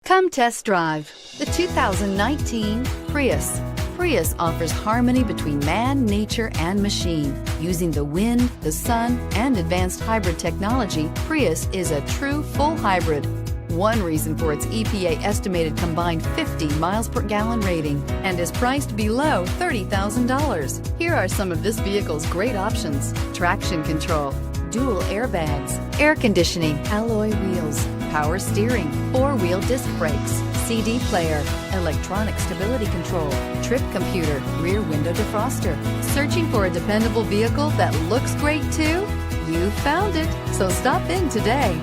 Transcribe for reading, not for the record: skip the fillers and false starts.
Come test drive the 2019 Prius. Prius offers harmony between man, nature, and machine. Using the wind, the sun, and advanced hybrid technology, Prius is a true full hybrid. One reason for its EPA estimated combined 50 miles per gallon rating and is priced below $30,000. Here are some of this vehicle's great options: traction control, dual airbags, air conditioning, alloy wheels, power steering, four-wheel disc brakes, CD player, electronic stability control, trip computer, rear window defroster. Searching for a dependable vehicle that looks great too? You found it, so stop in today.